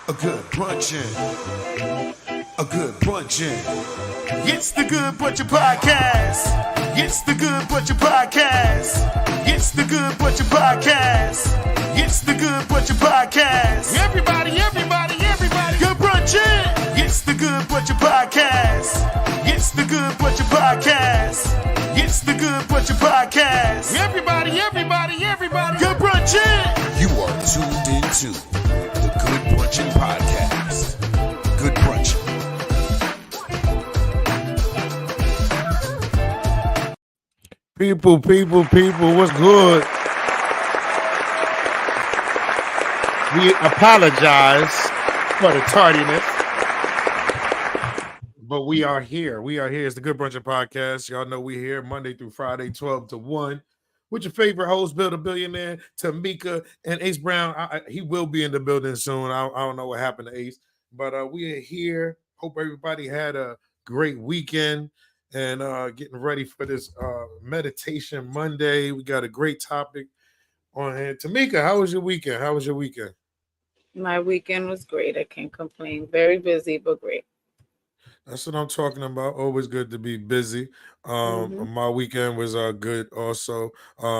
A good brunchin'. A good brunchin'. It's the Good Brunchin Podcast. It's the Good Brunchin Podcast. It's the Good Brunchin Podcast. It's the Good Brunchin Podcast. Everybody. Good brunchin'. It's the Good Brunchin Podcast. It's the Good Brunchin Podcast. It's the Good Brunchin Podcast. Everybody. Good brunchin'. You are tuned into the Good Brunchin Podcast. Good brunchin'. People, what's good? We apologize for the tardiness, but we are here. It's the Good Brunchin Podcast. Y'all know we here Monday through Friday, 12 to 1, with your favorite host, Bill the Billionaire, Tamika, and Ace Brown. He will be in the building soon. I don't know what happened to Ace, but we are here. Hope everybody had a great weekend. And getting ready for this Meditation Monday. We got a great topic on hand. Tamika, how was your weekend? My weekend was great. I can't complain. Very busy, but great. That's what I'm talking about. Always good to be busy. My weekend was good also.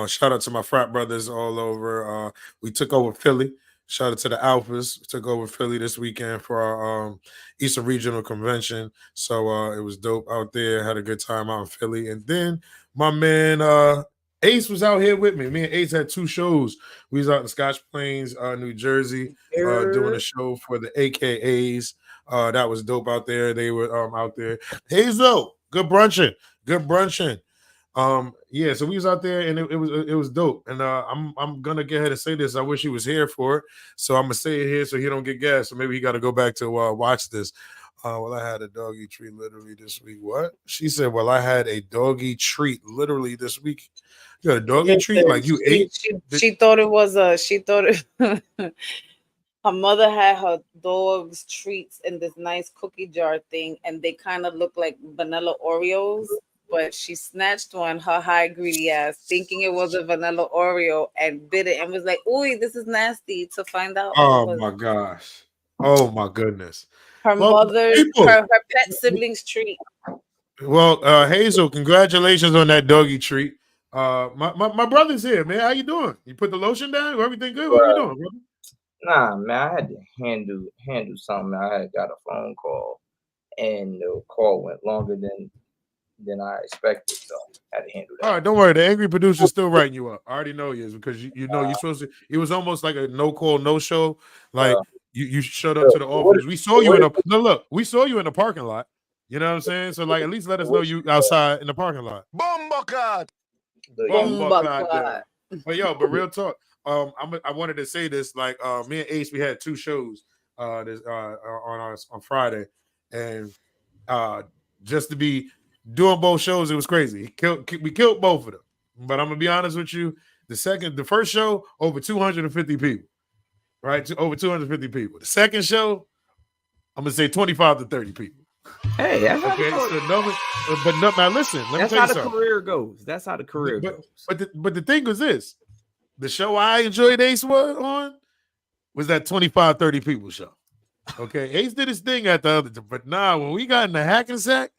Shout out to my frat brothers all over. We took over Philly. Shout out to the Alphas. We took over Philly this weekend for our Eastern Regional Convention. So it was dope out there. Had a good time out in Philly. And then my man Ace was out here with me. Me and Ace had two shows. We was out in Scotch Plains, New Jersey, doing a show for the AKAs. That was dope out there. They were out there. Hazel, good brunchin'. So we was out there and it was dope. And I'm gonna go ahead and say this. I wish he was here for it. So I'm gonna say it here so he don't get gas. So maybe he gotta go back to watch this. Well, I had a doggy treat literally this week. What? She said, well, I had a doggy treat literally this week. You got a doggy treat? Like you ate? She thought it was her mother had her dog's treats in this nice cookie jar thing, and they kind of look like vanilla Oreos. But she snatched one, her high greedy ass, thinking it was a vanilla Oreo, and bit it and was like, "Ooh, this is nasty." To find out, oh my gosh, oh my goodness, her her pet sibling's treat. Well, Hazel, congratulations on that doggy treat. My brother's here, man. How you doing? You put the lotion down? Everything good? What are you doing, brother? Nah, man, I had to handle something. I had got a phone call, and the call went longer than I expected, so I had to handle that. All right, don't worry. The angry producer's still writing you up. I already know he is because you know you're supposed to. It was almost like a no call, no show. Like you showed up to the office. We saw you we saw you in the parking lot. You know what I'm saying? So like, at least let us know you outside in the parking lot. Bomba. But real talk. I wanted to say this. Like, me and Ace, we had two shows on Friday, and just to be doing both shows, it was crazy. We killed both of them. But I'm gonna be honest with you. The first show, over 250 people, right? Over 250 people. The second show, I'm gonna say 25 to 30 people. Hey, that's okay. Now listen. Let me tell you something. That's how the career goes. But the thing was this: the show I enjoyed Ace was that 25, 30 people show. Okay, Ace did his thing at the other, but when we got in the Hackensack,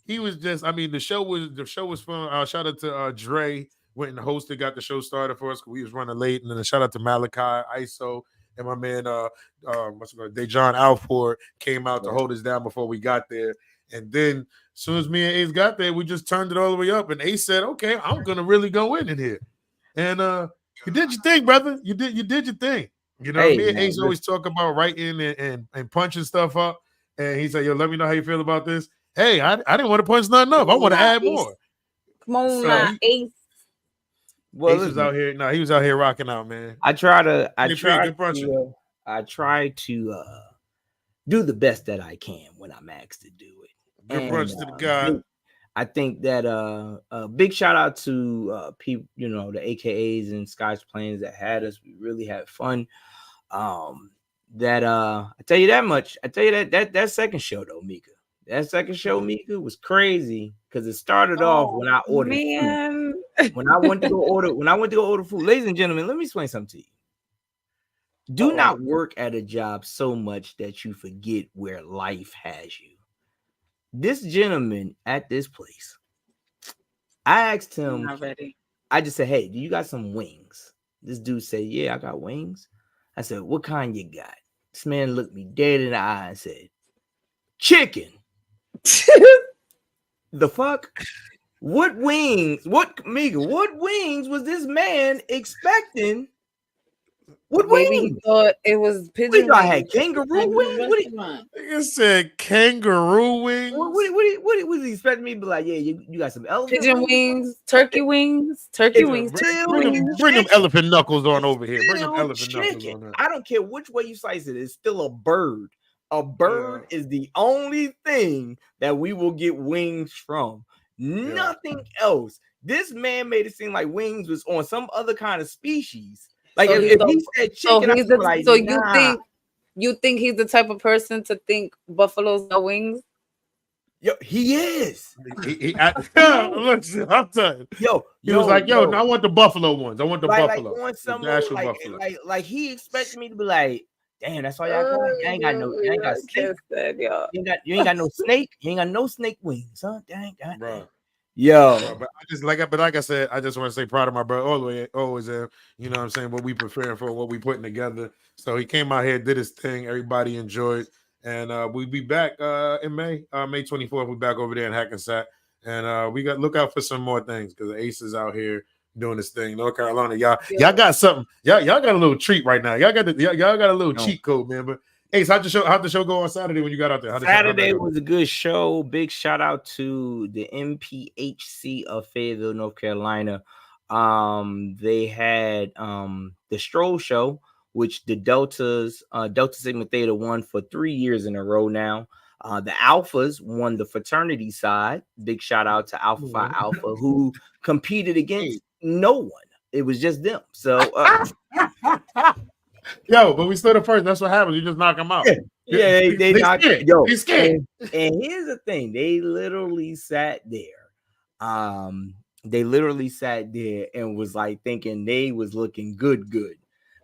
he was just. I mean, the show was fun. Shout out to Dre, went and hosted, got the show started for us because we was running late, and then shout out to Malachi, ISO, and my man Dejon Alford came out to hold us down before we got there. And then as soon as me and Ace got there, we just turned it all the way up, and Ace said, "Okay, I'm gonna really go in here." And you did your thing, brother. You did your thing. You know, me and Ace always talk about writing and punching stuff up. And he said, "Yo, let me know how you feel about this." Hey, I didn't want to punch nothing up. I want to add more. Come on, Ace. Well, Ace was out here. No, he was out here rocking out, man. I try to do the best that I can when I'm asked to do it. Good brunch to the guy. I think that a big shout out to people, the AKAs and Scotch Plains that had us. We really had fun. I tell you that much. I tell you that second show though, Mika. That second show, Mika, was crazy because it started off when I ordered food. When I went to go order food. Ladies and gentlemen, let me explain something to you. Do not work at a job so much that you forget where life has you. This gentleman at this place, I asked him, Not ready. I just said, hey, do you got some wings? This dude said, yeah, I got wings. I said, what kind you got? This man looked me dead in the eye and said, chicken. The fuck? What wings? What wings was this man expecting? What Maybe wings? he thought it was pigeon What I wings. had kangaroo wings? Nigga said kangaroo wings. What was he expecting me to be like? Yeah, you got some elephant Pigeon wings, turkey wings, turkey wings, Still turkey wings. Bring them elephant knuckles on over here. Bring them Still elephant knuckles chicken. on. I don't care which way you slice it. It's still a bird. A bird is the only thing that we will get wings from. Nothing else. This man made it seem like wings was on some other kind of species. Like So if he said chicken, I was like, nah. you think he's the type of person to think buffaloes are wings? Yo, he is. Look, I'm done. He was like, yo, no, I want the buffalo ones. I want the buffalo. Like on some the actual like, buffalo. like he expected me to be like, damn, that's all y'all got. You ain't got no, you ain't got snake. You ain't got no snake. You ain't got no snake wings, huh? Dang, bro. Yo, bro, but like I said, I just want to say proud of my brother always you know what I'm saying, what we preparing for, what we putting together. So he came out here, did his thing, everybody enjoyed, and we'll be back in May 24th. We're back over there in Hackensack, and we got look out for some more things because the Ace is out here doing this thing. North Carolina, y'all got something. Y'all got a little treat right now. Y'all got a little cheat code, man. But Ace, how'd the show go on Saturday when you got out there? Saturday was a good show. Big shout out to the MPHC of Fayetteville, North Carolina. They had the Stroll Show, which the Delta Sigma Theta won for 3 years in a row now. The Alphas won the fraternity side. Big shout out to Alpha Phi Alpha, who competed against no one. It was just them. So yo, but we still the first. That's what happens. You just knock them out. Yeah, they knocked scared. Yo, they scared. And here's the thing: they literally sat there. They literally sat there and was like thinking they was looking good.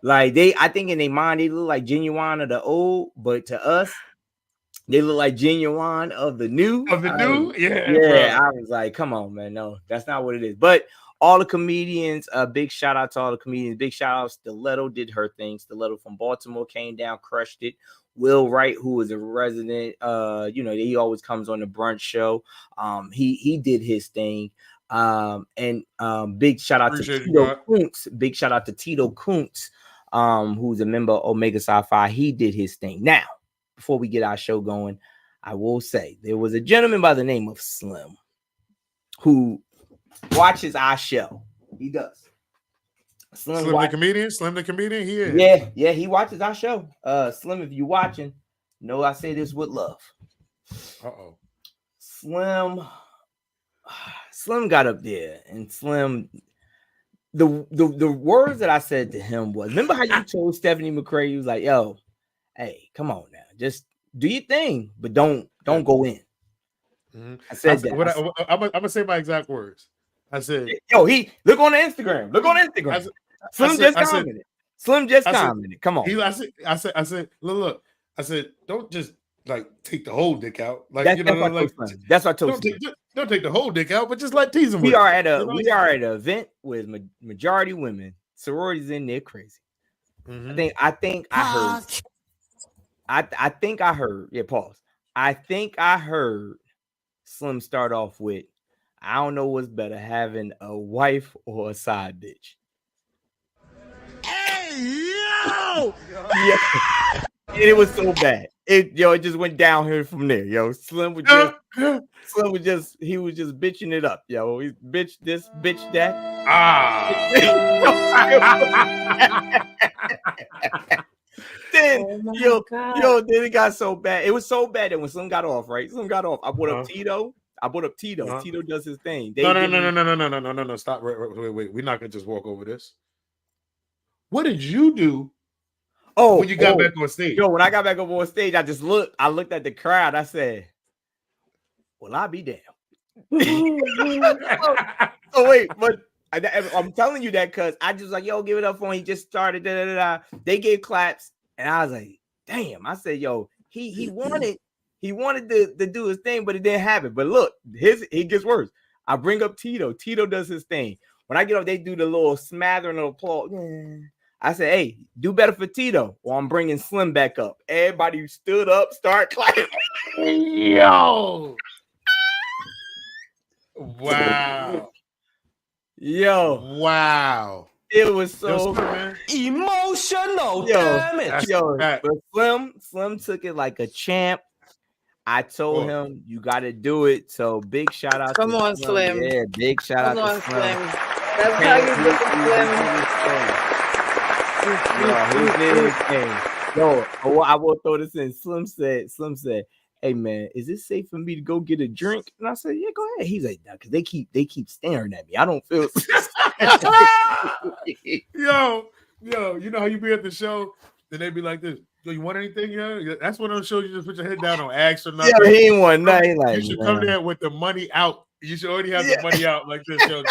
Like I think in their mind they look like Genuine of the old, but to us, they look like Genuine of the new. Yeah. I was like, come on, man, no, that's not what it is. But all the comedians, big shout out to all the comedians. Big shout out. Stiletto did her thing. Stiletto from Baltimore came down, crushed it. Will Wright, who is a resident, he always comes on the brunch show. He did his thing. And big shout out to Tito Kuntz. Big shout out to Tito Kuntz, who's a member of Omega Psi Phi. He did his thing. Now, before we get our show going, I will say there was a gentleman by the name of Slim who watches our show. He does. Slim the comedian. He is. Yeah, he watches our show. Slim, if you watching, know I say this with love. Slim got up there, and Slim, the words that I said to him was, remember how you told Stephanie McCray, you was like, yo, hey, come on now, just do your thing, but don't go in. Mm-hmm. I said that. I'm gonna say my exact words. I said, yo, look on the Instagram. Slim just commented. Come on. I said, look. I said, don't just like take the whole dick out. Like that's what I told you. Don't take the whole dick out, but just like tease him. We are at an event with majority women. Sororities in there crazy. Mm-hmm. I think I heard. Yeah, pause. I think I heard Slim start off with, I don't know what's better, having a wife or a side bitch. Hey, yo! Yeah. It was so bad. It just went downhill from there. Yo, Slim was just bitching it up. Yo, he bitch this, bitch that. Then then it got so bad. It was so bad that when Slim got off, right? Slim got off. I brought up Tito. Tito does his thing. No. Stop. Wait. We're not gonna just walk over this. What did you do? When you got back on stage? Yo, when I got back up on stage, I looked at the crowd. I said, well, I'll be damned. So wait, but I'm telling you that because I just like, yo, give it up for him. He just started. Da, da, da, da. They gave claps, and I was like, damn. I said, yo, he wanted to do his thing, but it didn't happen. But look, it gets worse. I bring up Tito. Tito does his thing. When I get up, they do the little smattering of applause. I said, hey, do better for Tito. Well, I'm bringing Slim back up. Everybody stood up, start clapping. Yo. Wow. Yo. Wow. It was so emotional. Yo, Damn it. but Slim took it like a champ. I told him you got to do it. So big shout out Come to on, Slim. Yeah, big shout out to Slim. That's how you do it, Slim. Yo, I will throw this in. Slim said, hey man, is it safe for me to go get a drink? And I said, yeah, go ahead. He's like, nah, because they keep staring at me. I don't feel Yo, you know how you be at the show and they be like this. Yo, you want anything? Yeah, that's one of those shows you just put your head down, don't ask or nothing. Yeah, he ain't want nothing. Like, you should come there with the money out. You should already have the money out like this, yo.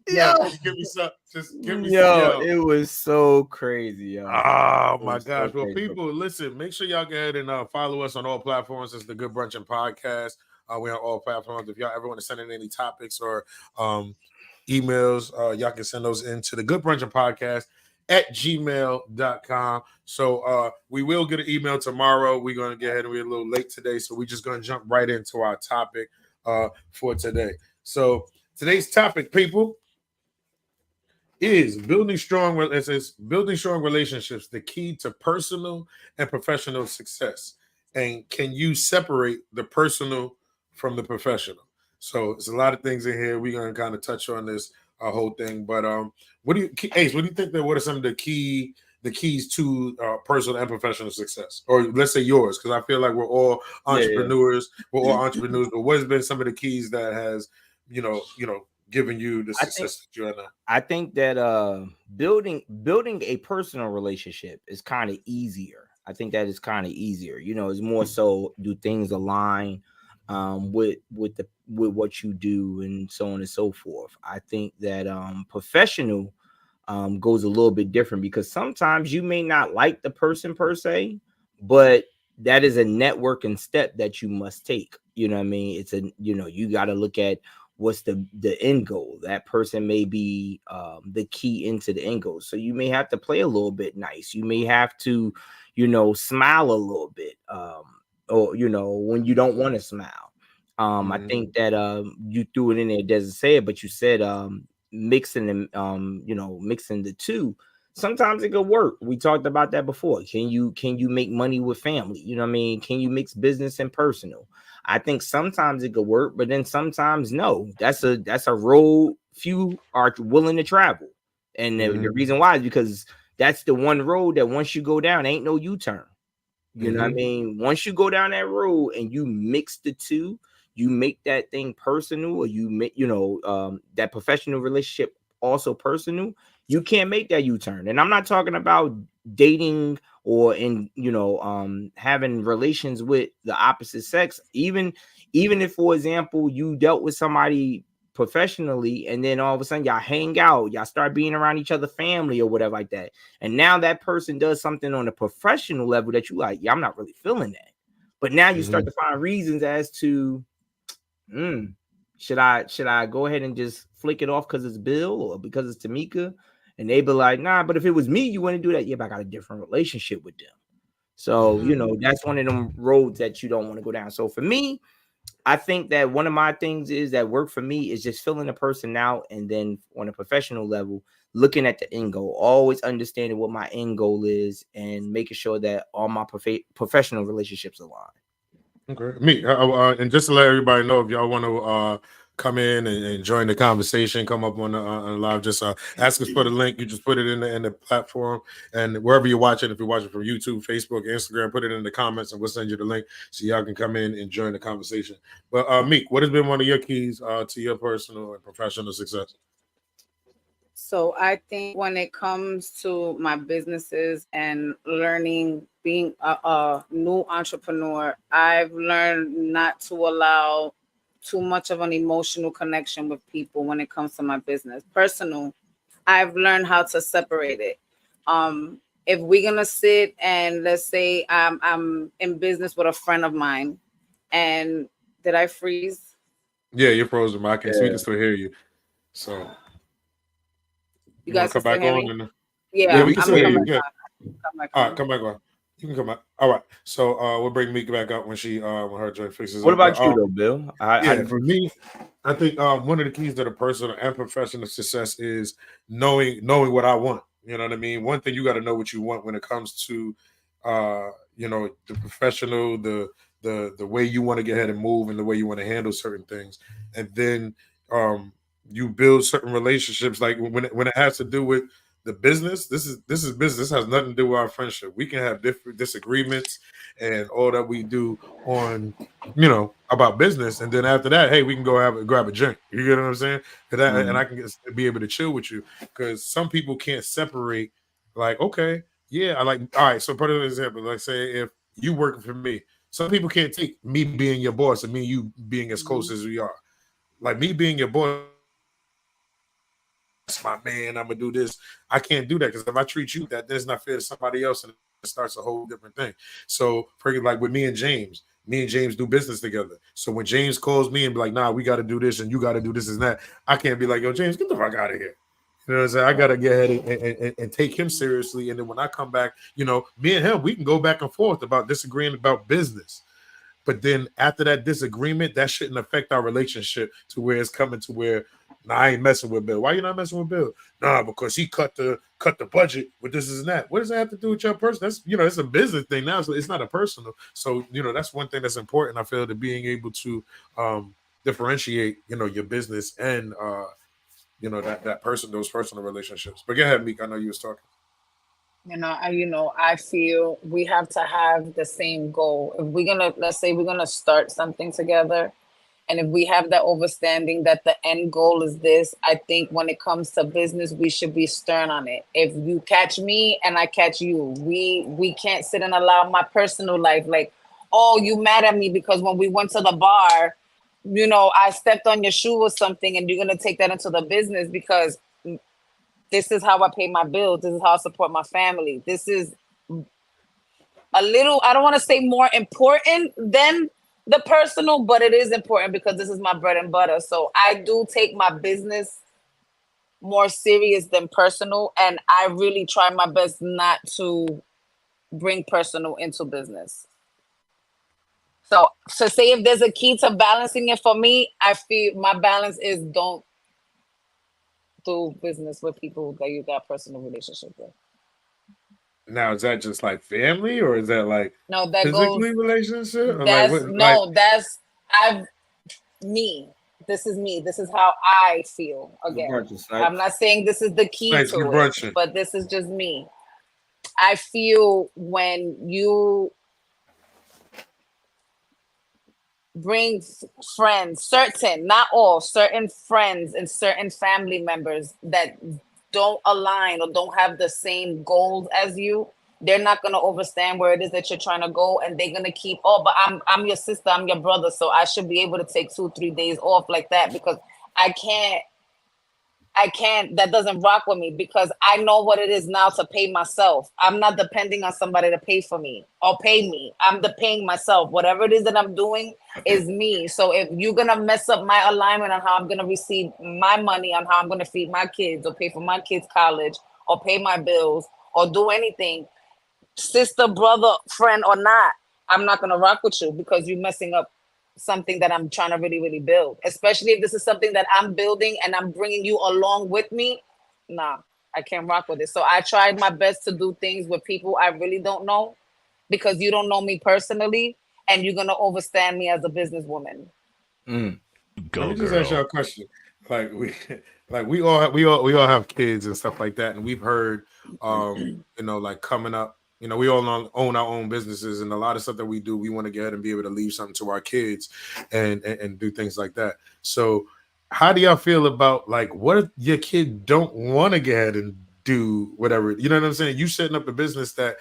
Just give me some. Just give me some. It was so crazy, yo. Oh my gosh. Well, people, listen, make sure y'all go ahead and follow us on all platforms. It's the Good Brunchin Podcast. We're on all platforms. If y'all ever want to send in any topics or emails, y'all can send those into the Good Brunchin Podcast at gmail.com. So we will get an email tomorrow. We're going to get ahead and we're a little late today. So we're just going to jump right into our topic for today. So today's topic, people, is building strong relationships, the key to personal and professional success. And can you separate the personal from the professional? So there's a lot of things in here. We're going to kind of touch on this whole thing. But Ace, what do you think what are some of the keys to personal and professional success? Or let's say yours, because I feel like we're all entrepreneurs. Yeah. We're all entrepreneurs. But what has been some of the keys that has, given you the success that you're in now? I think that building a personal relationship is kind of easier. I think that is kind of easier. It's more so, do things align with what you do and so on and so forth. I think that professional goes a little bit different, because sometimes you may not like the person per se, but that is a networking step that you must take. You know what I mean? It's you got to look at what's the end goal. That person may be the key into the end goal. So you may have to play a little bit nice. You may have to, smile a little bit, or, when you don't want to smile. I think that you threw it in there. It doesn't say it, but you said mixing them, mixing the two. Sometimes it could work. We talked about that before. Can you make money with family? You know what I mean? Can you mix business and personal? I think sometimes it could work, but then sometimes no. That's a road few are willing to travel. And the reason why is because that's the one road that once you go down, ain't no U-turn. You know what I mean? Once you go down that road and you mix the two, you make that thing personal, or you make, that professional relationship also personal, you can't make that U-turn. And I'm not talking about dating or having relations with the opposite sex. Even if, for example, you dealt with somebody professionally and then all of a sudden y'all hang out, y'all start being around each other, family or whatever like that, and now that person does something on a professional level that you like, yeah, I'm not really feeling that. But now you start to find reasons as to, should I go ahead and just flick it off because it's Bill or because it's Tamika? And they be like, nah, but if it was me, you wouldn't do that. Yeah, but I got a different relationship with them. So, that's one of them roads that you don't want to go down. So for me, I think that one of my things is that work for me is just filling a person out. And then on a professional level, looking at the end goal, always understanding what my end goal is and making sure that all my professional relationships align. Okay. Me, and just to let everybody know, if y'all want to come in and join the conversation, come up on the live, just ask us for the link. You just put it in the platform, and wherever you're watching, if you're watching from YouTube, Facebook, Instagram, put it in the comments and we'll send you the link so y'all can come in and join the conversation. But Meek, what has been one of your keys to your personal and professional success? So I think when it comes to my businesses and learning, being a new entrepreneur, I've learned not to allow too much of an emotional connection with people when it comes to my business. Personal, I've learned how to separate it. If we're gonna sit and let's say I'm in business with a friend of mine, and did I freeze? Yeah, you're frozen, but we Yeah. can still hear you. So You you want guys to come can still back hear on? me? And Yeah, Yeah, we we can can I'm still still gonna hear hear come you. back you. Yeah. on. Come back All right, on. come back on. You can come back. All right. So we'll bring Meek back up when when her joint fixes What up. But about you though, Bill? How yeah, do for you? me, I think one of the keys to the personal and professional success is knowing what I want. You know what I mean? One thing, you got to know what you want when it comes to the professional, the way you want to get ahead and move, and the way you want to handle certain things. And then um you build certain relationships, like when it has to do with the business. This is business. This has nothing to do with our friendship. We can have different disagreements and all that we do on about business, and then after that, hey, we can go grab a drink. You get what I'm saying? And I can be able to chill with you, because some people can't separate. Like, okay, yeah, I like. All right, so part of an example, like say if you working for me, some people can't take me being your boss and me you being as close Mhm. as we are. Like me being your boss, that's my man. I'm gonna do this. I can't do that, because if I treat you like that, then it's not fair to somebody else, and it starts a whole different thing. So, like with me and James do business together. So when James calls me and be like, "Nah, we got to do this, and you got to do this and that," I can't be like, "Yo, James, get the fuck out of here." You know what I'm saying? I gotta get ahead and take him seriously. And then when I come back, me and him, we can go back and forth about disagreeing about business. But then after that disagreement, that shouldn't affect our relationship to where it's coming to where, nah, I ain't messing with Bill. Why you not messing with Bill? Nah, because he cut the budget with this and that. What does that have to do with your person? That's it's a business thing now, so it's not a personal. So that's one thing that's important. I feel, to being able to differentiate your business and that person, those personal relationships. But go ahead, Meek. I know you was talking. I feel we have to have the same goal. If we're gonna, let's say we're gonna start something together, and if we have that understanding that the end goal is this, I think when it comes to business, we should be stern on it. If you catch me and I catch you, we can't sit and allow my personal life, like, oh, you mad at me because when we went to the bar, I stepped on your shoe or something, and you're gonna take that into the business because this is how I pay my bills. This is how I support my family. This is a little, I don't want to say more important than the personal, but it is important because this is my bread and butter. So I do take my business more serious than personal. And I really try my best not to bring personal into business. So to say if there's a key to balancing it for me, I feel my balance is don't do business with people that you got personal relationship with. Now, is that just like family, or is that like No, that goes, physically relationship, or like that's what? Like, no, that's I've me. This is me. This is how I feel. Good Again, Brunchin I'm Snipes. not saying this is the key nice, good to it, brunching. but this is just me. I feel when you bring friends, certain, not all, certain friends and certain family members that don't align or don't have the same goals as you, they're not gonna understand where it is that you're trying to go, and they're gonna keep, oh, but I'm your sister, I'm your brother, so I should be able to take 2-3 days off like that because I can't that doesn't rock with me because I know what it is now to pay myself. I'm not depending on somebody to pay for me or pay me. I'm paying myself. Whatever it is that I'm doing is me. So if you're gonna mess up my alignment on how I'm gonna receive my money, on how I'm gonna feed my kids or pay for my kids' college or pay my bills or do anything, sister, brother, friend or not, I'm not gonna rock with you because you're messing up something that I'm trying to really, really build. Especially if this is something that I'm building and I'm bringing you along with me. Nah, I can't rock with it. So I tried my best to do things with people I really don't know because you don't know me personally and you're gonna understand me as a businesswoman. Mm. Let Go me just ask y'all girl. a question. Like we all have kids and stuff like that, and we've heard, like coming up, we all own our own businesses, and a lot of stuff that we do, we want to get ahead and be able to leave something to our kids, and do things like that. So, how do y'all feel about, like, what if your kid don't want to get ahead and do whatever? You know what I'm saying? You setting up a business that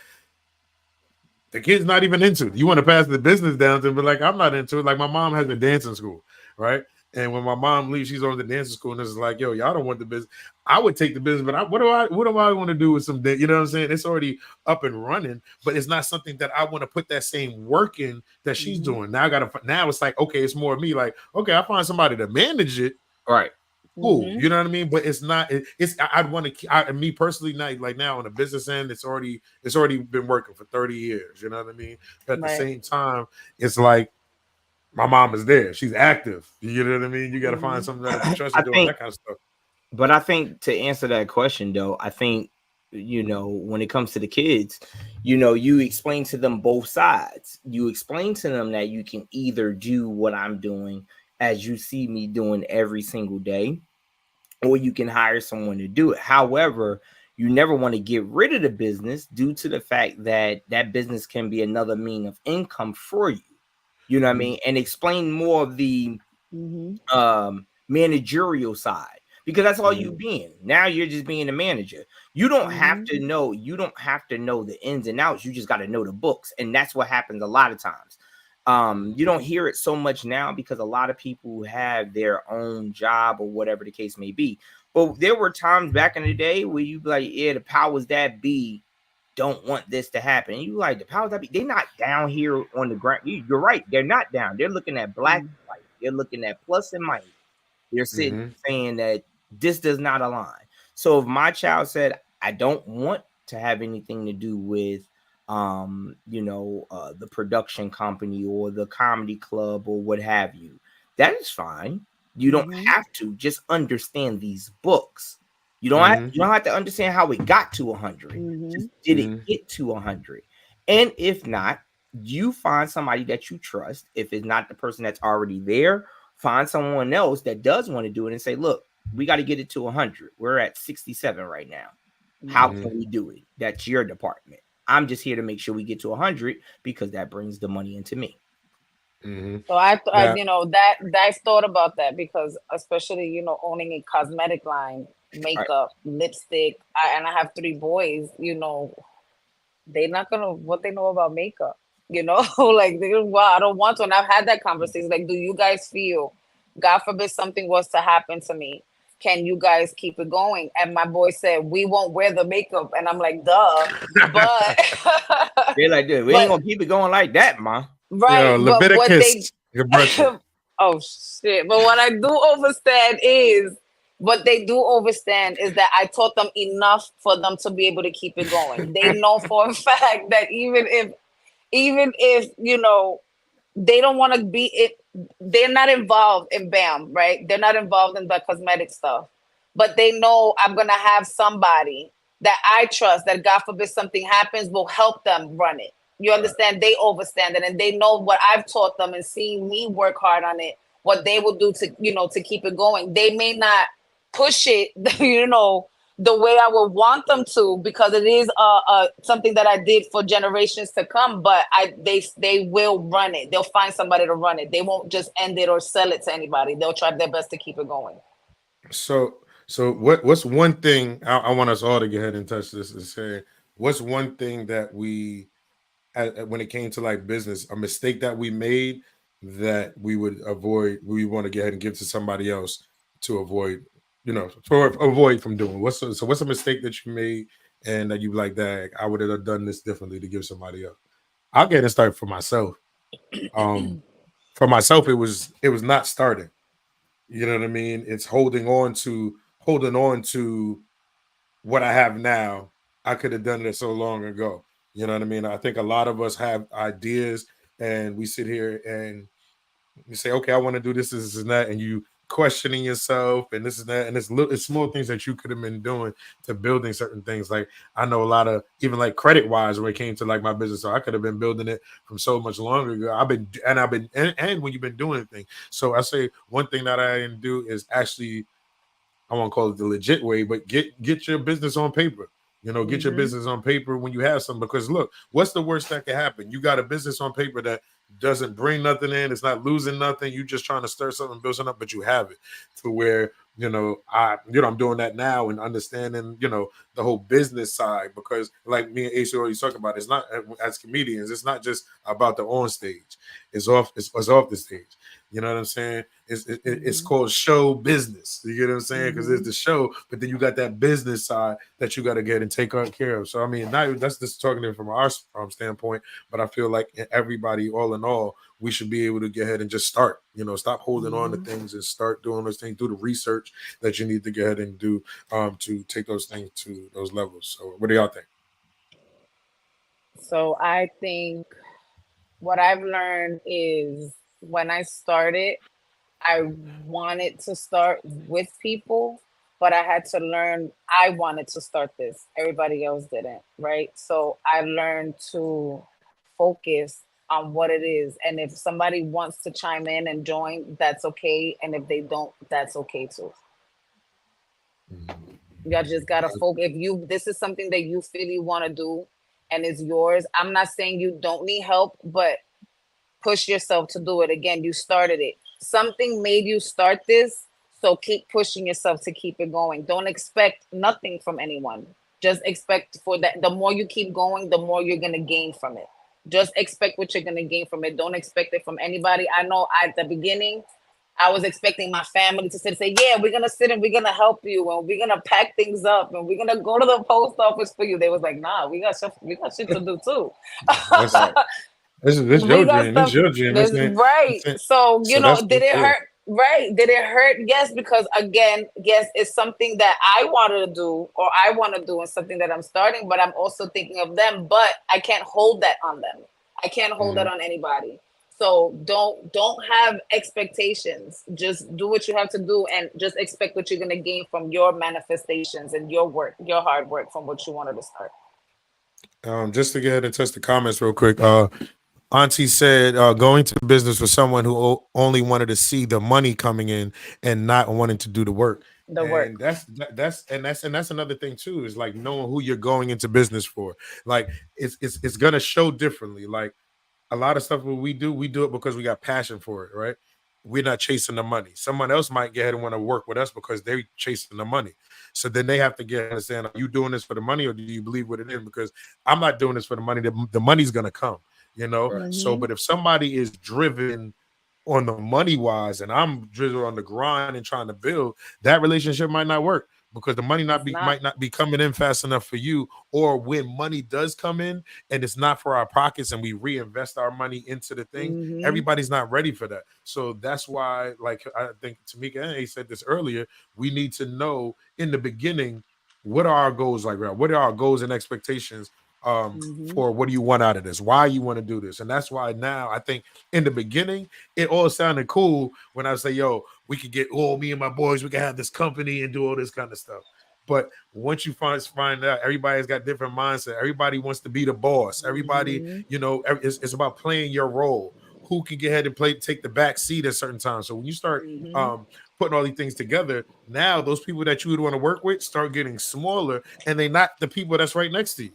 the kid's not even into. You want to pass the business down to him, but like, I'm not into it. Like, my mom has a dancing school, right? And when my mom leaves, she's on the dancing school, and it's like, yo, y'all don't want the business. I would take the business, but what do I want to do with some, you know what I'm saying? It's already up and running, but it's not something that I want to put that same work in that she's doing. Now it's like, okay, it's more me. Like, okay, I find somebody to manage it. Right. Cool, you know what I mean? But it's not. I'd want to. Me personally, not like now on the business end. It's already been working for 30 years. You know what I mean? But at the same time, it's like my mom is there. She's active. You know what I mean? You got to find something that you trust doing that kind of stuff. But I think to answer that question, though, I think, when it comes to the kids, you explain to them both sides. You explain to them that you can either do what I'm doing as you see me doing every single day, or you can hire someone to do it. However, you never want to get rid of the business due to the fact that that business can be another means of income for you. You know what I mean? And explain more of the managerial side, because that's all you being. Now you're just being a manager. You don't have to know. You don't have to know the ins and outs. You just got to know the books, and that's what happens a lot of times. You don't hear it so much now because a lot of people have their own job or whatever the case may be. But there were times back in the day where you be like, yeah, the powers that be don't want this to happen. And you like, the powers that be, they're not down here on the ground. You're right. They're not down. They're looking at black and white. They're looking at plus and minus. They're sitting saying that this does not align. So if my child said, I don't want to have anything to do with the production company or the comedy club or what have you, that is fine. You don't have to. Just understand these books. You don't have to understand how it got to 100. Just did it get to 100? And if not, you find somebody that you trust. If it's not the person that's already there, find someone else that does want to do it and say, look, we got to get it to 100. We're at 67 right now. How can we do it? That's your department. I'm just here to make sure we get to 100 because that brings the money into me. So I thought about that because especially, owning a cosmetic line, makeup, lipstick, and I have 3 boys, they're not going to, what they know about makeup, like, well, I don't want to. And I've had that conversation. Like, do you guys feel, God forbid something was to happen to me, can you guys keep it going? And my boy said, we won't wear the makeup. And I'm like, duh. But they're like, dude, we ain't gonna keep it going like that, ma. Right. Yo, Leviticus. Oh shit. But what I do overstand is that I taught them enough for them to be able to keep it going. They know for a fact that even if they don't want to be it, they're not involved in BAM, right? They're not involved in the cosmetic stuff, but they know I'm gonna have somebody that I trust that, God forbid something happens, will help them run it. You understand? They overstand it, and they know what I've taught them and seeing me work hard on it, what they will do to keep it going. They may not push it, the way I would want them to, because it is something that I did for generations to come, but they will run it. They'll find somebody to run it. They won't just end it or sell it to anybody. They'll try their best to keep it going. So what's one thing I want us all to get ahead and touch this and say, what's one thing that we, when it came to like business, a mistake that we made that we would avoid, we want to get ahead and give to somebody else to avoid, avoid from doing? What's a mistake that you made and that you like, that I would have done this differently to give somebody else? I'll get and start for myself. For myself, it was not starting. You know what I mean? It's holding on to what I have now. I could have done it so long ago. You know what I mean? I think a lot of us have ideas and we sit here and you say, okay, I want to do this and that, and you questioning yourself and this and that, and it's small things that you could have been doing to building certain things. Like, I know a lot of, even like credit wise, when it came to like my business, so I could have been building it from so much longer ago. I've been when you've been doing things. So I say one thing that I didn't do is actually, I won't call it the legit way, but get your business on paper. Get your business on paper when you have something, because look, what's the worst that can happen? You got a business on paper that doesn't bring nothing in. It's not losing nothing. You just trying to stir something, build something up, but you have it to where, I'm doing that now and understanding, the whole business side, because like me and Ace already talking about, it's not, as comedians, it's not just about the on stage. It's off the stage. You know what I'm saying? It's called show business. You get what I'm saying? Because it's the show, but then you got that business side that you got to get and take care of. So I mean, now that's just talking it from our standpoint. But I feel like everybody, all in all, we should be able to get ahead and just start. You know, stop holding on to things and start doing those things. Do the research that you need to get ahead and do to take those things to those levels. So what do y'all think? So I think what I've learned is when I started, I wanted to start with people, but I had to learn I wanted to start this. Everybody else didn't, right? So I learned to focus on what it is. And if somebody wants to chime in and join, that's okay. And if they don't, that's okay too. You just gotta focus. If this is something that you feel you want to do and it's yours, I'm not saying you don't need help, but push yourself to do it. Again, you started it. Something made you start this, so keep pushing yourself to keep it going. Don't expect nothing from anyone. Just expect for that. The more you keep going, the more you're gonna gain from it. Just expect what you're gonna gain from it. Don't expect it from anybody. I know at the beginning, I was expecting my family to sit and say, yeah, we're gonna sit and we're gonna help you and we're gonna pack things up and we're gonna go to the post office for you. They was like, nah, we got shit to do too. This your dream. This your dream. This ain't, right. So, did it cool. hurt? Right. Did it hurt? Yes, because again, yes, it's something that I wanted to do or I want to do and something that I'm starting, but I'm also thinking of them, but I can't hold that on them. I can't hold that on anybody. So don't have expectations. Just do what you have to do and just expect what you're going to gain from your manifestations and your work, your hard work from what you wanted to start. Just to get ahead and test the comments real quick. Auntie said going to business with someone who only wanted to see the money coming in and not wanting to do the work. And that's another thing too, is like knowing who you're going into business for. Like it's gonna show differently. Like a lot of stuff we do it because we got passion for it, right? We're not chasing the money. Someone else might get ahead and want to work with us because they're chasing the money. So then they have to get understand, are you doing this for the money or do you believe what it is? Because I'm not doing this for the money. The money's gonna come, So, but if somebody is driven on the money wise and I'm driven on the grind and trying to build, that relationship might not work because the money might not be coming in fast enough for you. Or when money does come in and it's not for our pockets and we reinvest our money into the thing, everybody's not ready for that. So that's why, like I think Tamika and A said this earlier, we need to know in the beginning, what are our goals like, right? What are our goals and expectations for what do you want out of this? Why you want to do this? And that's why now I think in the beginning, it all sounded cool when I say, yo, we could get me and my boys, we can have this company and do all this kind of stuff. But once you find out everybody's got different mindset, everybody wants to be the boss. Everybody, it's about playing your role. Who can get ahead and take the back seat at certain times. So when you start putting all these things together, now those people that you would want to work with start getting smaller and they're not the people that's right next to you.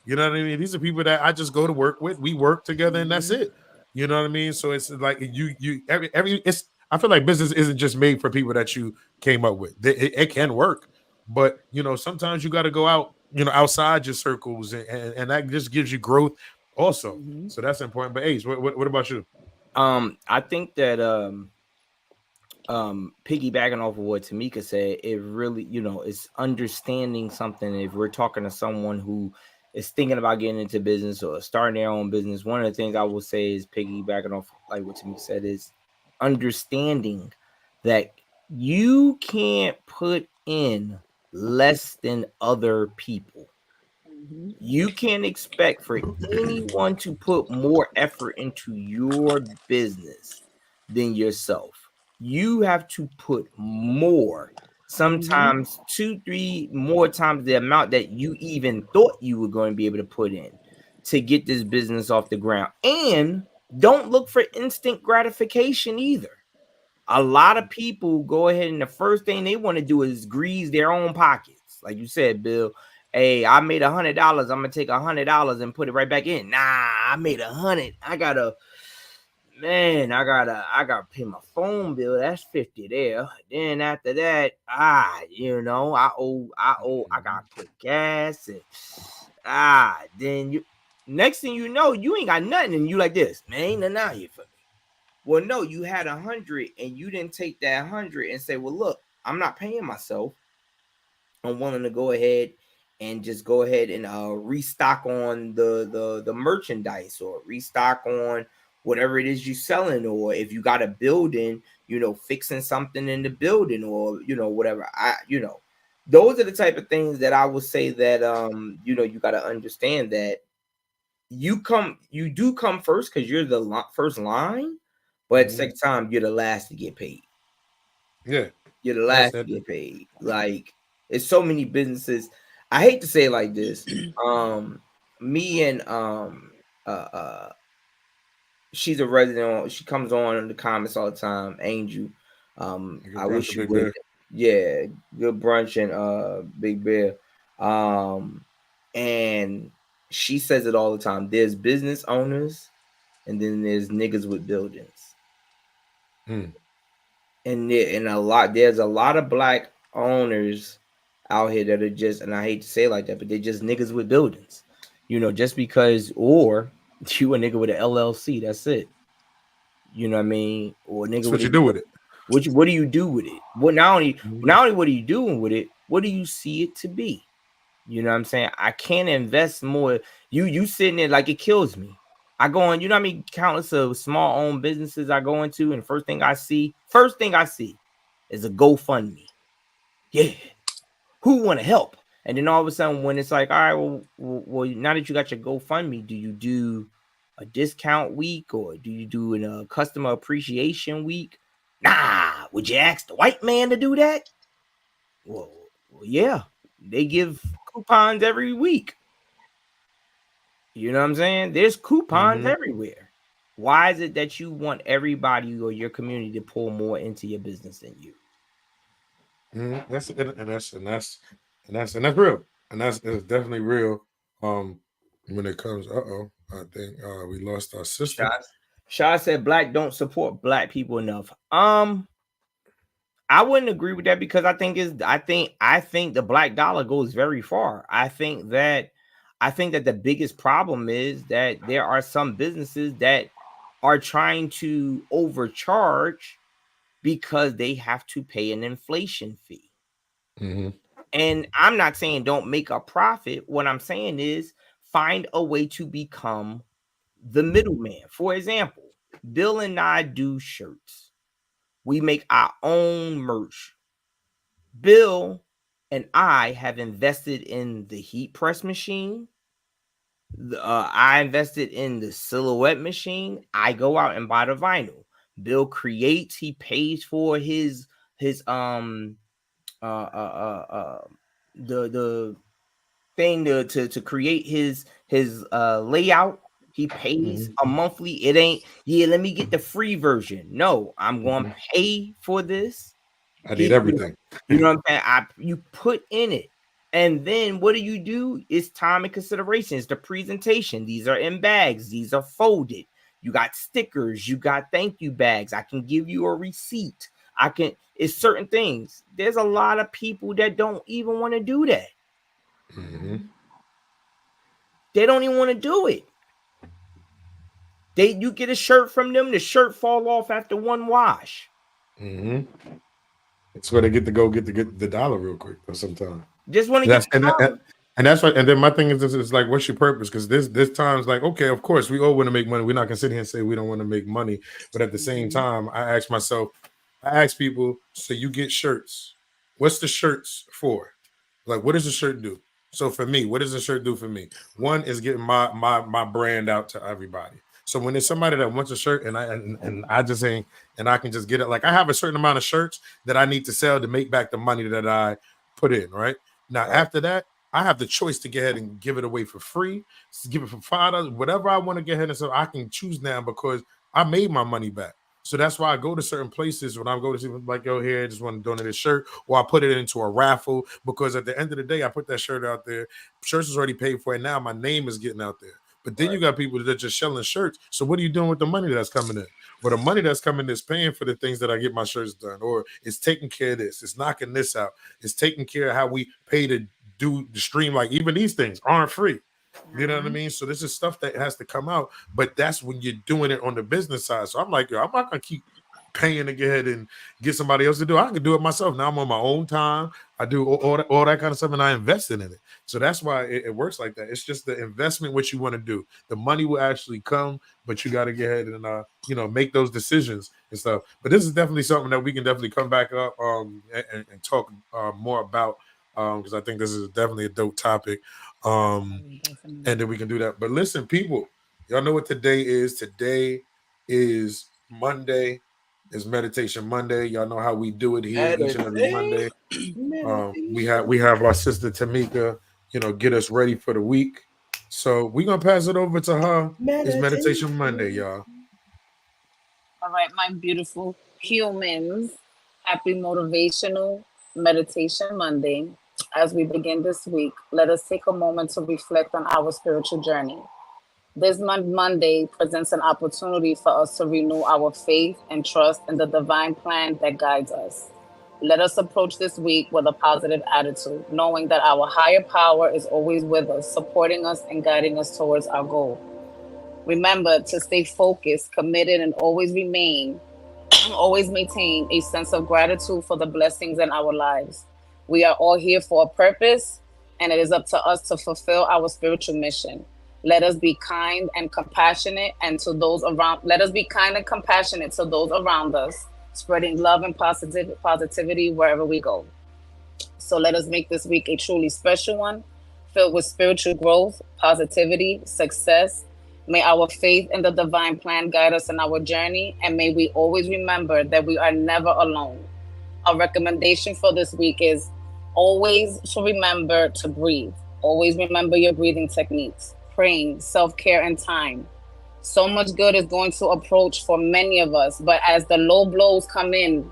You know what I mean? These are people that I just go to work with. We work together and that's it. You know what I mean? So it's like I feel like business isn't just made for people that you came up with. It can work, but sometimes you got to go out, outside your circles and that just gives you growth also. So that's important. But Ace, what about you? I think that piggybacking off of what Tamika said, it really, it's understanding something. If we're talking to someone who is thinking about getting into business or starting their own business, one of the things I will say is piggybacking off like what Tamika said is understanding that you can't put in less than other people. You can't expect for anyone to put more effort into your business than yourself. You have to put more, sometimes 2-3 more times the amount that you even thought you were going to be able to put in to get this business off the ground. And don't look for instant gratification either. A lot of people go ahead and the first thing they want to do is grease their own pockets. Like you said, Bill, hey, I made $100. I'm going to take $100 and put it right back in. Nah, I made $100. I gotta pay my phone bill. That's $50 there. Then after that, I gotta put gas and then next thing you know, you ain't got nothing and you like this, man, ain't nothing out here for me. Well, no, you had 100 and you didn't take that 100 and say, well, look, I'm not paying myself. I'm willing to go ahead and just go ahead and restock on the merchandise, or restock on whatever it is you're selling, or if you got a building, fixing something in the building, or whatever. Those are the type of things that I would say that you got to understand that you do come first because you're the first line, but at the same time you're the last to get paid. Yeah, you're the last to get paid. Like, it's so many businesses. I hate to say it like this. Me and she's a resident. She comes on in the comments all the time. Angel. I wish you would. Yeah, Good Brunchin, Big Bear. And she says it all the time. There's business owners, and then there's niggas with buildings. And there's a lot of black owners out here that are just, and I hate to say it like that, but they're just niggas with buildings. Just because, or you a nigga with an LLC, that's it. You know what I mean? Or nigga, that's what you do with it. What do you do with it? What not only what are you doing with it? What do you see it to be? You know what I'm saying? I can't invest more. You sitting there like it kills me. I go on, how many countless of small owned businesses I go into, and first thing I see is a GoFundMe. Yeah, who want to help? And then all of a sudden, when it's like, all right, well, now that you got your GoFundMe, do you do a discount week, or do you do a customer appreciation week? Nah, would you ask the white man to do that? Well, yeah, they give coupons every week. You know what I'm saying? There's coupons everywhere. Why is it that you want everybody or your community to pull more into your business than you? That's real, and that's definitely real. When it comes, I think we lost our sister. Shah said black don't support black people enough. I wouldn't agree with that, because I think the black dollar goes very far. I think that the biggest problem is that there are some businesses that are trying to overcharge because they have to pay an inflation fee. And I'm not saying don't make a profit. What I'm saying is find a way to become the middleman. For example, Bill and I do shirts. We make our own merch. Bill and I have invested in the heat press machine. I invested in the silhouette machine. I go out and buy the vinyl. Bill creates. He pays for his the thing to create his layout. He pays a monthly. It ain't, let me get the free version. No, I'm going to pay for this. I need everything. You know what I'm saying? You put in it. And then what do? It's time and consideration. It's the presentation. These are in bags. These are folded. You got stickers. You got thank you bags. I can give you a receipt. It's certain things. There's a lot of people that don't even want to do that. They don't even want to do it. You get a shirt from them, the shirt fall off after one wash. It's where they get the dollar real quick or sometimes. Just want to get and that's right. And then my thing is like, what's your purpose? Because this time's like, okay, of course we all want to make money. We're not gonna sit here and say we don't want to make money, but at the same time, I ask people, so you get shirts. What's the shirts for? Like, what does the shirt do? So for me, what does the shirt do for me? One is getting my brand out to everybody. So when there's somebody that wants a shirt and I just ain't, and I can just get it, like I have a certain amount of shirts that I need to sell to make back the money that I put in, right? Now, after that, I have the choice to go ahead and give it away for free, give it for $5, whatever I want to get ahead and so I can choose now because I made my money back. So that's why I go to certain places when I go to see, like, yo, here, I just want to donate a shirt, or I put it into a raffle, because at the end of the day, I put that shirt out there. Shirts is already paid for, and now my name is getting out there. But then you got people that are just selling shirts. So what are you doing with the money that's coming in? Well, the money that's coming in is paying for the things that I get my shirts done, or it's taking care of this. It's knocking this out. It's taking care of how we pay to do the stream. Like, even these things aren't free. You know what I mean? So this is stuff that has to come out, but that's when you're doing it on the business side. So I'm like, yo, I'm not gonna keep paying to get ahead and get somebody else to do it. I can do it myself. Now I'm on my own time. I do all that kind of stuff, and I invested in it. So that's why it works like that. It's just the investment what you want to do. The money will actually come, but you got to get ahead and make those decisions and stuff. But this is definitely something that we can definitely come back up and talk more about because I think this is definitely a dope topic. And then we can do that. But listen, people, y'all know what today is. Today is Monday. It's Meditation Monday. Y'all know how we do it here each and every Monday. We have our sister Tamika, get us ready for the week. So we're gonna pass it over to her. It's Meditation Monday, y'all. All right, my beautiful humans. Happy Motivational Meditation Monday. As we begin this week, let us take a moment to reflect on our spiritual journey. This Monday presents an opportunity for us to renew our faith and trust in the divine plan that guides us. Let us approach this week with a positive attitude, knowing that our higher power is always with us, supporting us and guiding us towards our goal. Remember to stay focused, committed, and always maintain a sense of gratitude for the blessings in our lives. We are all here for a purpose, and it is up to us to fulfill our spiritual mission. Let us be kind and compassionate to those around us, spreading love and positivity wherever we go. So let us make this week a truly special one, filled with spiritual growth, positivity, success. May our faith in the divine plan guide us in our journey, and may we always remember that we are never alone. Our recommendation for this week is always to remember to breathe. Always remember your breathing techniques, praying, self-care, and time. So much good is going to approach for many of us, but as the low blows come in,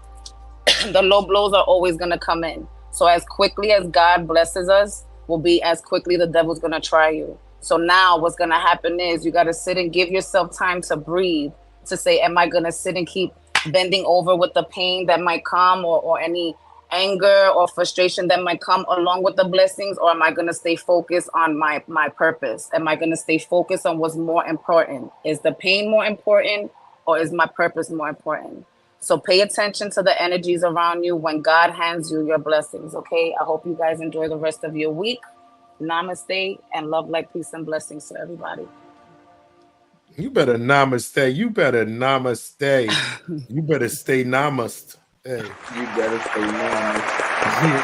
the low blows are always going to come in. So as quickly as God blesses us, will be as quickly the devil's going to try you. So now what's going to happen is you got to sit and give yourself time to breathe, to say, am I going to sit and keep bending over with the pain that might come or any anger or frustration that might come along with the blessings, or am I going to stay focused on my purpose? Am I going to stay focused on what's more important? Is the pain more important, or is my purpose more important? So pay attention to the energies around you when God hands you your blessings, okay? I hope you guys enjoy the rest of your week. Namaste, and love, light, peace, and blessings to everybody. You better namaste. You better namaste. You better stay namaste. Hey. You better stay namaste.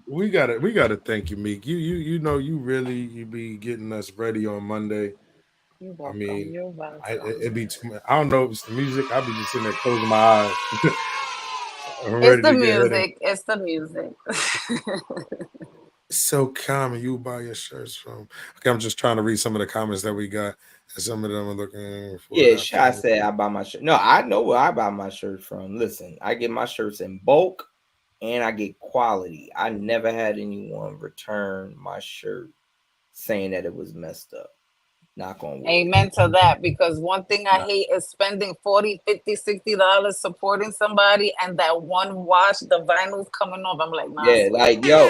We gotta thank you, Meek. You really be getting us ready on Monday. You're welcome. You're welcome. It'd be too much. I don't know if it's the music. I'll be just sitting there closing my eyes. It's the music. It's the music. So common. You buy your shirts from. Okay, I'm just trying to read some of the comments that we got, and some of them are looking for. Yeah, I said I buy my shirt. No, I know where I buy my shirts from. Listen, I get my shirts in bulk, and I get quality. I never had anyone return my shirt saying that it was messed up. Knock on wood. Amen to that, because one thing I hate is spending $40, $50, $60 supporting somebody, and that one wash, the vinyl's coming off. I'm like, nah. Yeah, like, yo,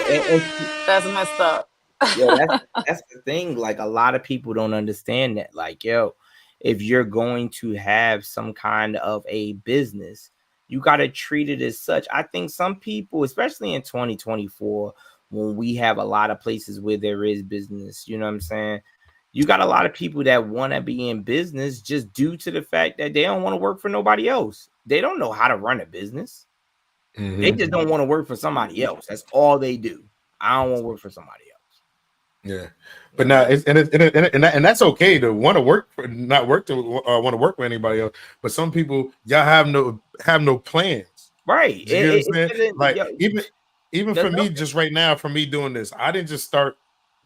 that's messed up. Yo, that's the thing. Like, a lot of people don't understand that. Like, yo, if you're going to have some kind of a business, you got to treat it as such. I think some people, especially in 2024, when we have a lot of places where there is business, you know what I'm saying? You got a lot of people that want to be in business just due to the fact that they don't want to work for nobody else. They don't know how to run a business. Mm-hmm. They just don't want to work for somebody else. That's all they do. I don't want to work for somebody else. Yeah, but now and that's okay to want to work for, not work to want to work for anybody else. But some people, y'all have no plans, right? You know what I'm saying? Like even for me, just right now, for me doing this, I didn't just start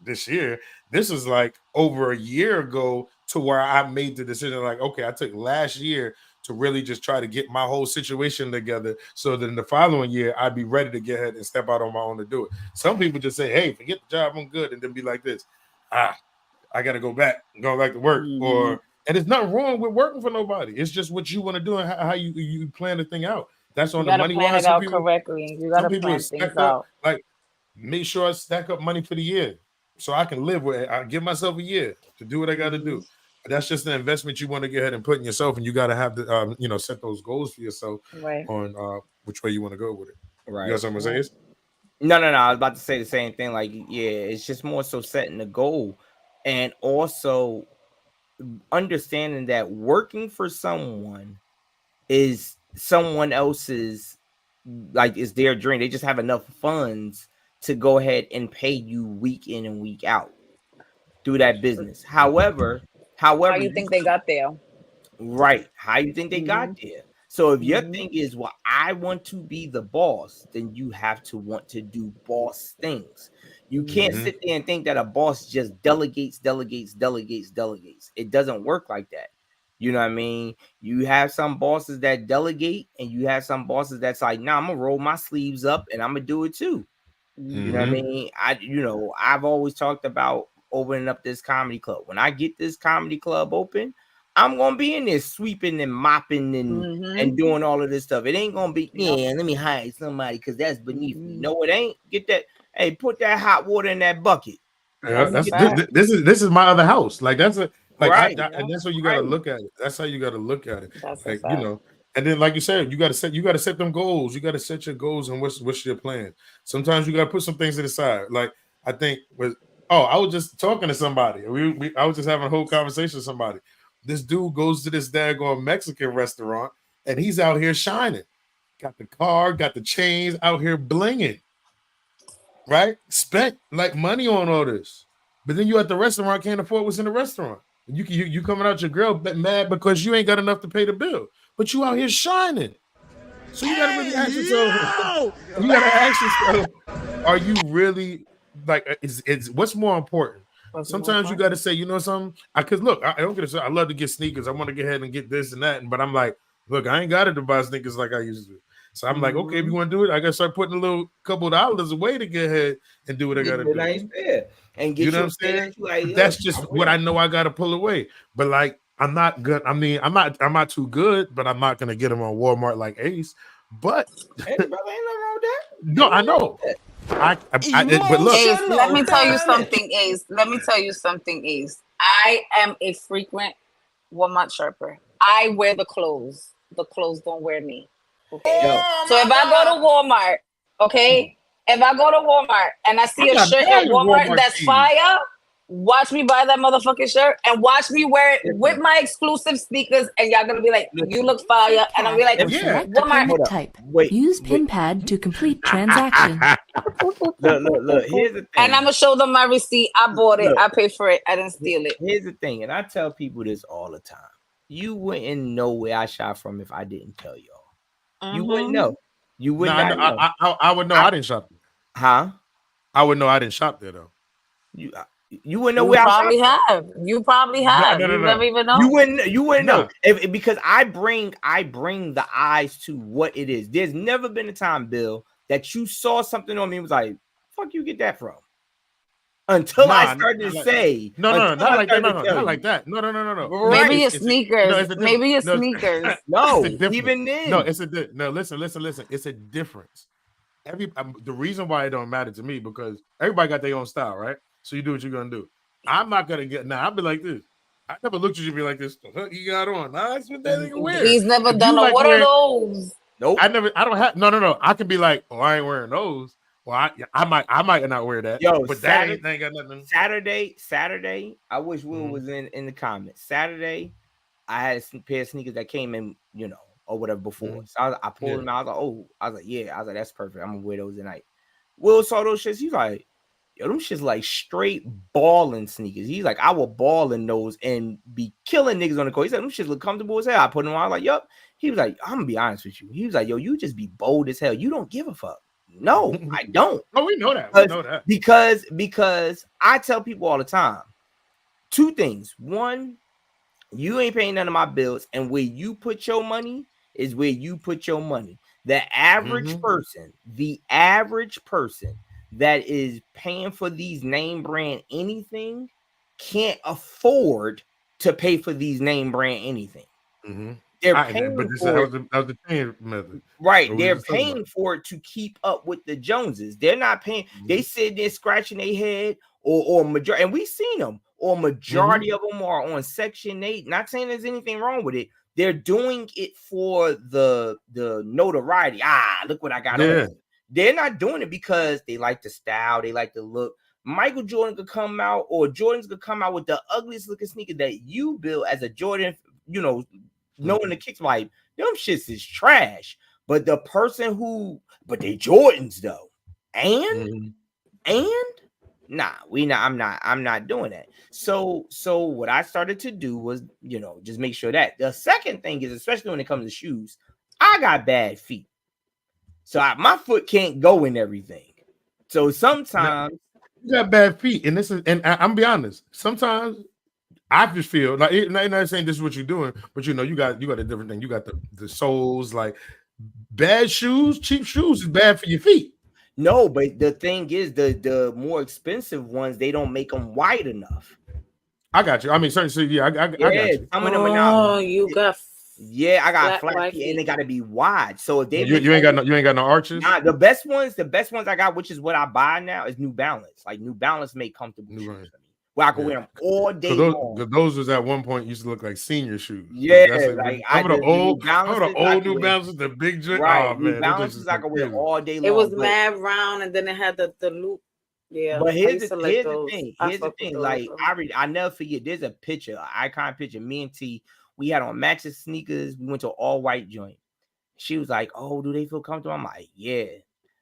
this year. This is like over a year ago to where I made the decision. Like, okay, I took last year to really just try to get my whole situation together, so that in the following year I'd be ready to get ahead and step out on my own to do it. Some people just say, "Hey, forget the job, I'm good," and then be like this, I got to go back to work. Mm-hmm. And there's nothing wrong with working for nobody. It's just what you want to do and how you plan the thing out. That's on the money wise. Plan it out correctly. You got to plan things out. Like make sure I stack up money for the year so I can live with it. I give myself a year to do what I got to do. That's just an investment you want to go ahead and put in yourself, and you got to have the set those goals for yourself Right. on which way you want to go with it. Right. You got something to say? No. I was about to say the same thing. Like, yeah, it's just more so setting the goal, and also understanding that working for someone is someone else's, like, is their dream. They just have enough funds to go ahead and pay you week in and week out through that business. However, How you think they got there? Right. How you think they got there? So if your thing is, well, I want to be the boss, then you have to want to do boss things. You can't sit there and think that a boss just delegates. It doesn't work like that. You know what I mean? You have some bosses that delegate, and you have some bosses that's like, nah, I'm gonna roll my sleeves up and I'm gonna do it too. You know what I mean? I've always talked about opening up this comedy club. When I get this comedy club open, I'm gonna be in there sweeping and mopping and doing all of this stuff. It ain't gonna be, let me hire somebody because that's beneath me. No, it ain't. Get that. Hey, put that hot water in that bucket. Yeah, this is my other house. Like that's a Right. and that's what you gotta look at it. That's how you gotta look at it. That's Like, and then like you said, you gotta set them goals. You gotta set your goals and what's your plan. Sometimes you gotta put some things to the side. Like I think I was just talking to somebody. I was just having a whole conversation with somebody. This dude goes to this daggone Mexican restaurant and he's out here shining. Got the car, got the chains, out here blinging. Right? Spent like money on all this. But then you at the restaurant can't afford what's in the restaurant. You coming out your girl mad because you ain't got enough to pay the bill. But you out here shining. So you gotta really ask yourself. You gotta ask yourself, are you really like is what's more important? Sometimes you gotta say, you know something? Cause look, I don't get to say I love to get sneakers. I want to get ahead and get this and that. But I'm like, look, I ain't got it to buy sneakers like I used to. So I'm like, okay, if you want to do it, I gotta start putting a little couple of dollars away to get ahead and do what I gotta do. Nice pair and get, you know what I'm saying? Like, that's just what I know I gotta pull away. But like, I'm not good. I mean, I'm not too good, but I'm not gonna get them on Walmart like Ace. But hey, brother, ain't nothing wrong with that. No, I know. But look, Ace, let me tell you something, Ace. Let me tell you something, Ace. I am a frequent Walmart shopper. I wear the clothes. The clothes don't wear me. Okay. So if I go to Walmart, okay, if I go to Walmart and I see a shirt at Walmart that's fire, watch me buy that motherfucking shirt and watch me wear it with my exclusive sneakers, and y'all gonna be like, "You look fire," and I'll be like, "Select payment type. Use pin pad to complete transaction." Look. Here's the thing, and I'm gonna show them my receipt. I bought it. I paid for it. I didn't steal it. Here's the thing, and I tell people this all the time: you wouldn't know where I shop from if I didn't tell y'all. You wouldn't know. You wouldn't know. I would know. I didn't shop there. Huh? I would know. I didn't shop there though. You wouldn't know where I have. You probably have. No. You never even know. You wouldn't know because I bring the eyes to what it is. There's never been a time, Bill, that you saw something on me and was like, "Fuck, you get that from?" Until I started to say, not like that. No. Maybe your sneakers. Maybe your sneakers. No, even then. No, listen. It's a difference. The reason why it don't matter to me because everybody got their own style, right? So you do what you're gonna do. I'm not gonna get now. I'll be like this. I never looked at you and be like this. You got on. Nah, that's what that nigga wear. He's never done a, what are those? Nope. I don't have no. I can be like, oh, I ain't wearing those. Well, I might not wear that. Yo, but Saturday, that ain't got nothing. Saturday. I wish Will was in the comments. Saturday, I had a pair of sneakers that came in, or whatever before. So I pulled them out. I was like, that's perfect. I'm gonna wear those tonight. Will saw those shits. He's like, yo, them shits like straight balling sneakers. He's like, I will ball in those and be killing niggas on the court. He said, them shits look comfortable as hell. I put them on. I was like, yup. He was like, I'm gonna be honest with you. He was like, yo, you just be bold as hell. You don't give a fuck. No, I don't. Oh, we know that. Because I tell people all the time, two things. One, you ain't paying none of my bills, and where you put your money is where you put your money. The average person that is paying for these name brand anything can't afford to pay for these name brand anything. They're paying for it. That was the paying method. Right. They're paying for it to keep up with the Joneses. They're not paying. They sit there scratching their head or majority, and we've seen them, or majority of them are on Section 8. Not saying there's anything wrong with it. They're doing it for the notoriety. Look what I got on. They're not doing it because they like the style, they like the look. Michael Jordan could come out, or Jordans could come out with the ugliest looking sneaker that you build as a Jordan, knowing the kicks, like, them shits is trash. But the person but they Jordans though. And nah, I'm not doing that. So what I started to do was, just make sure that. The second thing is, especially when it comes to shoes, I got bad feet. So my foot can't go in everything. So sometimes you got bad feet, and I'm gonna be honest. Sometimes I just feel like, not saying this is what you're doing, but you got a different thing. You got the soles, like bad shoes, cheap shoes is bad for your feet. No, but the thing is, the more expensive ones, they don't make them wide enough. I got you. I mean, certainly, I got you. Some of them are not. You got. Yeah, I got flat feet, and they got to be wide. So if they you ain't got no arches. Nah, the best ones I got, which is what I buy now, is New Balance. Like New Balance make comfortable shoes for me, where I can wear them all day long. Those was at one point used to look like senior shoes. Yeah, the old New Balances, the big joint. Right, oh, man, New Balances I can wear all day long. It was mad round, and then it had the loop. Yeah, but here's the thing. Like I never forget. There's a picture, an icon picture. Me and T. We had on matching sneakers. We went to an all-white joint. She was like, "Oh, do they feel comfortable?" I'm like, "Yeah."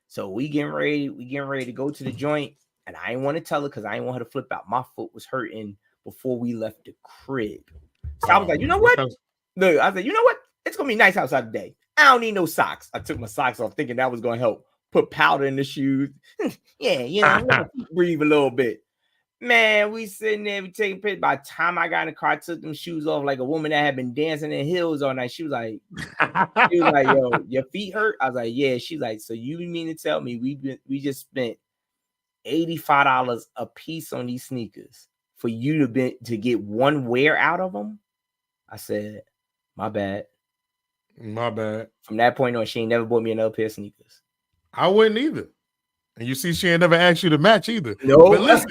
So we getting ready to go to the joint, and I didn't want to tell her because I didn't want her to flip out. My foot was hurting before we left the crib. So I was like, "You know what?" Look, I said, "You know what? It's gonna be nice outside today. I don't need no socks." I took my socks off, thinking that was gonna help. Put powder in the shoes. Yeah, breathe a little bit. Man, we sitting there, we taking pictures. By the time I got in the car, I took them shoes off like a woman that had been dancing in heels all night. She was like, "Yo, your feet hurt?" I was like, "Yeah." She's like, "So you mean to tell me we just spent $85 a piece on these sneakers for you to get one wear out of them?" I said, "My bad." From that point on, she ain't never bought me another pair of sneakers. I wouldn't either. And you see, she ain't never asked you to match either. No. But listen,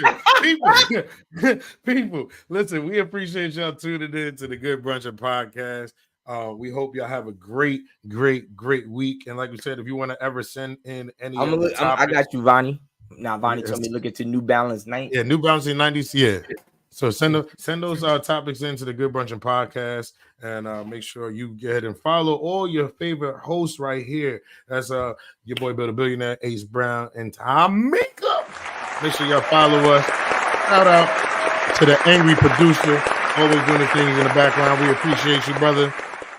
people, listen, we appreciate y'all tuning in to the Good Brunchin Podcast. We hope y'all have a great week. And like we said, if you want to ever send in any I got you, Vonnie. Now, Vonnie told me look into New Balance 90. Yeah, New Balance 90s. Yeah. So send those topics into the Good Brunchin Podcast, and make sure you go ahead and follow all your favorite hosts right here. That's your boy Bill the Billionaire, Ace Brown, and Tom Makeup. Make sure y'all follow us. Shout out to the angry producer, always doing the things in the background. We appreciate you, brother.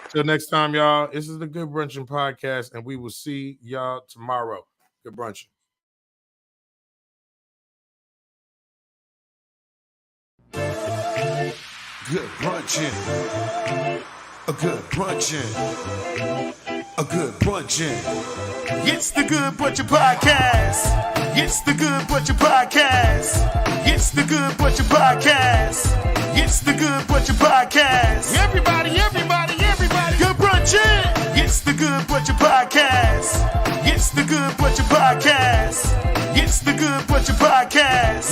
Till next time, y'all. This is the Good Brunchin Podcast, and we will see y'all tomorrow. Good brunchin. Good brunchin', a good brunchin', a good brunchin'. It's the Good Brunchin Podcast. It's the Good Brunchin Podcast. It's the Good Brunchin Podcast. It's the Good Brunchin Podcast. Everybody, good brunchin'. It's the Good Brunchin Podcast. It's the Good Brunchin Podcast. It's the Good Brunchin Podcast.